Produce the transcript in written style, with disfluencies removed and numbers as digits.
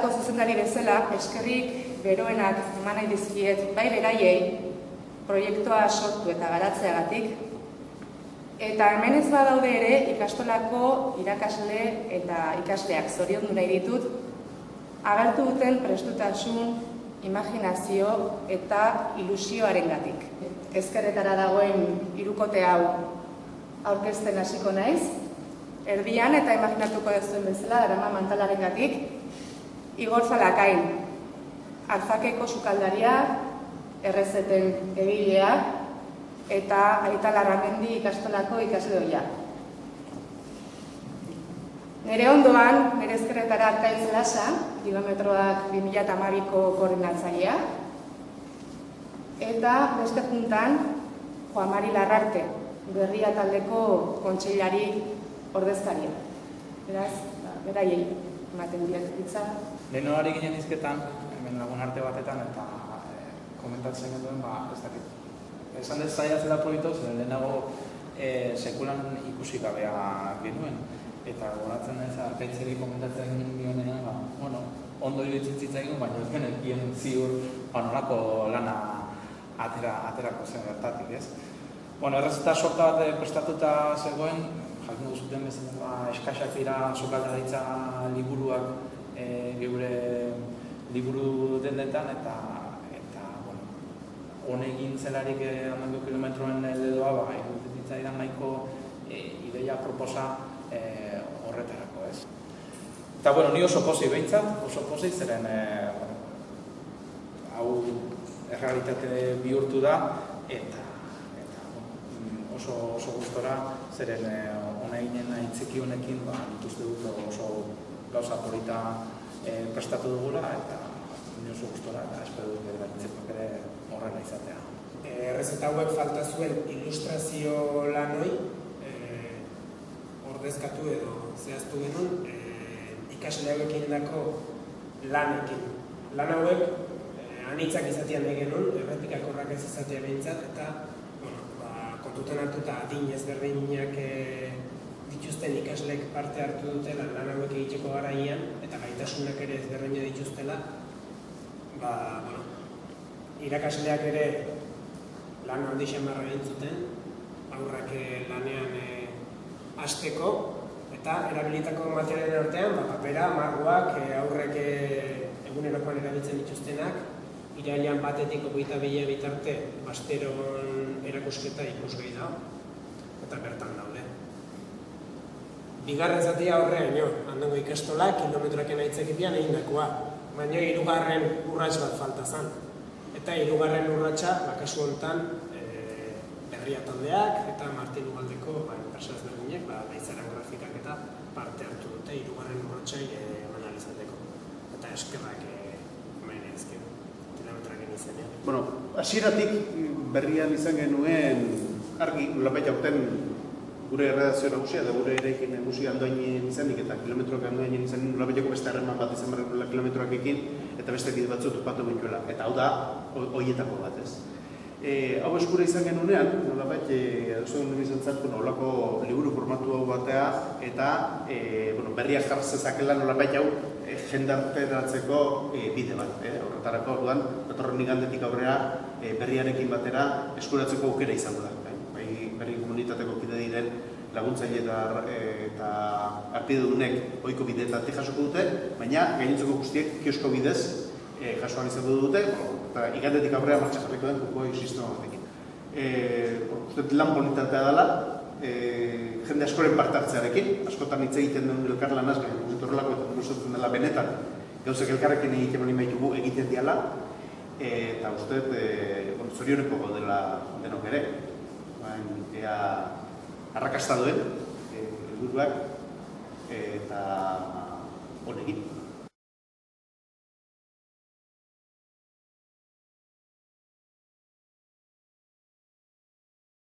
udalako zuzendari bezala, eskerrik beroenak eman nahi dizkiet, bai beraiei, proiektua sortu eta garatzeagatik. Eta hemen ez badaude ere ikastolako irakasle eta ikasleak zoriondu nahi ditut, agertu duten prestutasun, imaginazio eta ilusioarengatik. Ezkerretara dagoen hirukote hau aurkezten hasiko naiz, erdian eta imaginatuko duzuen bezala darama mantalarengatik, Igor Zalakain, Arzakeko sukaldaria, errezeten egilea eta Aita Larramendi ikastolako ikasle ohia. Nere ondoan, nere ezkerretara Arkaitz Lasa, kilometroak 2012ko koordinatzailea, eta beste juntan Juan Mari Larrarte, Berria taldeko kontseilari ordezkaria. Beraz, beraiei ematen diat hitza. Lehenoari ginen izketan, hemen lagun arte batetan, eta komentatzen genuen, ez dakit. Esan dut zaila zela proiektu, zer lehenago sekulan ikusi gabea genuen. Eta goratzen ez, Arkaitzeri komentatzen dionean, ondo iruditzen zitzaigun, baina ez genekien ziur nolako lana aterako zen gertatik, ez? Errezeta sorta bat prestatuta zegoen, jakin duzuten bezala eskaxak dira sukaldaritza liburuak geure liburu dendetan, eta honegin zelarik amendu kilometroen dedoa, iruditzen zitzaidan nahiko ideia proposa horretarako, ez? Eta, ni oso pozik behintzat, oso pozik zeren hau errealitate bihurtu da, eta oso gustora, zeren honeginen aitzeki honekin, nik uste dut oso gauza polita prestatu dugula, eta oso gustora, eta espero dut gainitzekoak ere horrela izatea. Errezeta hauek falta zuen ilustrazio lanoi, ordezkatu edo zehaztu genuen ikasle hauekin dako lanekin. Lan hauek anitzak izatean nahi genuen, errepikakorrak ez izatea behintzat, eta kontutan hartuta adin ezberdinak dituzten ikaslek parte hartu dutela lan hauek egiteko garaian, eta gaitasunak ere ezberdina dituztela, irakasleak ere lan handi xamarra egin zuten, aurrak lanean hasteko, eta erabilitako materialen artean, papera, margoak, aurrek egunerokoan erabiltzen dituztenak, irailean batetik 22 bitarte Basteron erakusketa ikusgai da, eta bertan daude. Bigarren zatia horrean, handengo ikastola, kilometroaken aitzakipian egindakoa, baina hirugarren urrats bat falta zen. Eta hirugarren urratsa, kasu honetan, Berria taldeak eta Martin Ugaldeko enpresa ezberdinek Leizaran grafikak eta parte hartu dute hirugarren urratsai eman ahal izateko. Eta eskerrak hemen ezker kilometroaken izenean. Hasieratik berrian izan genuen argi nolabait aurten gure erredakzio nagusia eta gure eraikin nagusia Andoainen izanik eta kilometroak Andoainen izanik nolabaiteko beste harreman bat izan behar kilometroakekin eta beste bide batzu topatu genituela. Eta hau da, horietako bat ez. Hau eskura izan genunean, nolabait, adozen duen izan zart, holako liburu formatu hau batea eta berriak jartzezakela nolabait hau jendarteratzeko bide bat. Horretarako orduan, datorren igandetik aurrera berriarekin batera eskuratzeko aukera izango da. Berri komunitateko kide diren laguntzaile eta arpidedunek ohiko bideetatik jasoko dute, baina gainontzeko guztiek kiosko bidez jasoan izango dute, eta igandetik aurrera martxa jarriko den kukuai sistema batekin. Uste lan bonitatea dela, jende askoren parte hartzearekin, askotan hitz egiten den elkarlanaz, horrelako eta nusatzen dela benetan, gauzek elkarrekin egiten hori maitugu egiten diala, eta uste zorioneko gaudela denok ere. Ea arrakasta duen helburuak eta honekin.